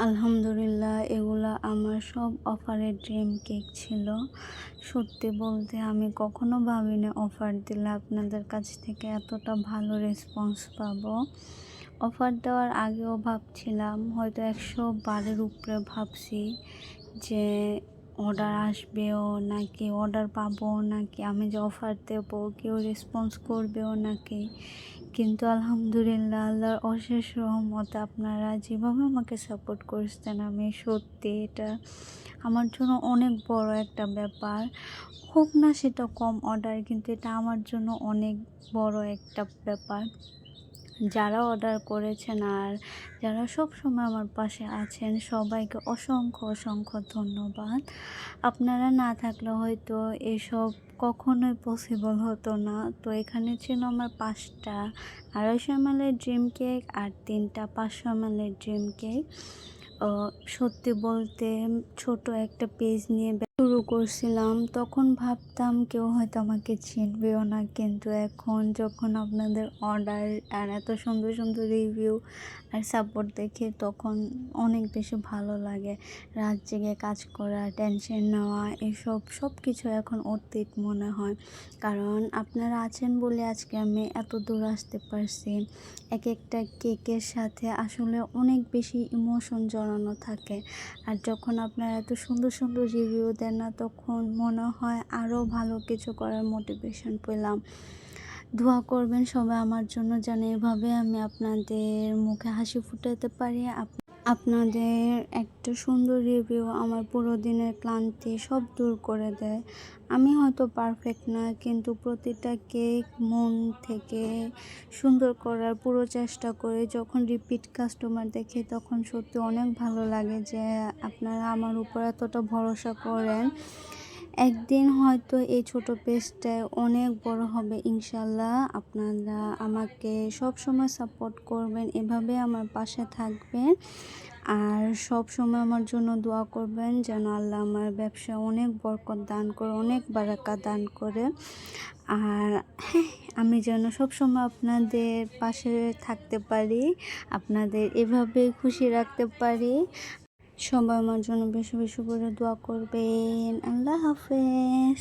আলহামদুলিল্লাহ, এগুলা আমার সব অফারের ড্রিম কেক ছিল। সত্যি বলতে আমি কখনো ভাবিনি অফার দিলে আপনাদের কাছ থেকে এতটা ভালো রেসপন্স পাবো। অফার দেওয়ার আগেও ভাবছিলাম, হয়তো ১০০ বারের উপরে ভাবছি যে অর্ডার আসবেও নাকি অর্ডার পাবো, নাকি আমি যে অফার দেবো কেউ রেসপন্স করবেও নাকি। কিন্তু আলহামদুলিল্লাহ, আল্লাহর অশেষ রহমতে আপনারা যেভাবে আমাকে সাপোর্ট করছেন, আমি সত্যি এটা আমার জন্য অনেক বড় একটা ব্যাপার। হোক না সেটা কম অর্ডার, কিন্তু এটা আমার জন্য অনেক বড় একটা ব্যাপার। যারা অর্ডার করেছেন আর যারা সব সময় আমার পাশে আছেন, সবাইকে অসংখ্য অসংখ্য ধন্যবাদ। আপনারা না থাকলে হয়তো এসব কখনোই পসিবল হতো না। তো এখানে ছিল আমার 5টা 250 ml ড্রিম কেক আর 3টা 500 ml ড্রিম কেক। সত্যি বলতে ছোট একটা পেজ নিয়ে শুরু করছিলাম, তখন ভাবতাম কেউ হয়তো আমাকে চিনবেও না, কিন্তু এখন যখন আপনাদের অর্ডার আর এত সুন্দর সুন্দর রিভিউ আর সাপোর্ট দেখে তখন অনেক বেশি ভালো লাগে। রাত জেগে কাজ করা, টেনশন নেওয়া, এসব সব কিছু এখন অতীত মনে হয়। কারণ আপনারা আছেন বলে আজকে আমি এত দূর আসতে পারছি। এক একটা কেকের সাথে আসলে অনেক বেশি ইমোশন জড়ানো থাকে। আর যখন আপনারা এত সুন্দর সুন্দর রিভিউ দেন না, তখন মনে হয় আরও ভালো কিছু করার মোটিভেশন পেলাম। দোয়া করবেন সবাই আমার জন্য, যেন এভাবে আমি আপনাদের মুখে হাসি ফুটাতে পারি। আপনাদের একটা সুন্দর রিভিউ আমার পুরো দিনের ক্লান্তি সব দূর করে দেয়। আমি হয়তো পারফেক্ট না, কিন্তু প্রতিটা কেক মন থেকে সুন্দর করার পুরো চেষ্টা করি। যখন রিপিট কাস্টমার দেখি তখন সত্যি অনেক ভালো লাগে যে আপনারা আমার উপর এতটা ভরসা করেন। একদিন হয়তো এই ছোট পেজটায় অনেক বড় হবে ইনশাল্লাহ। আপনারা আমাকে সব সময় সাপোর্ট করবেন, এভাবে আমার পাশে থাকবেন আর সব সময় আমার জন্য দোয়া করবেন যেন আল্লাহ আমার ব্যবসায় অনেক বরকত দান করে, অনেক বারাকা দান করে। আর হ্যাঁ, আমি যেন সবসময় আপনাদের পাশে থাকতে পারি, আপনাদের এভাবে খুশি রাখতে পারি। সবাই আমার জন্য বেশি বেশি করে দোয়া করবেন। আল্লাহ হাফেজ।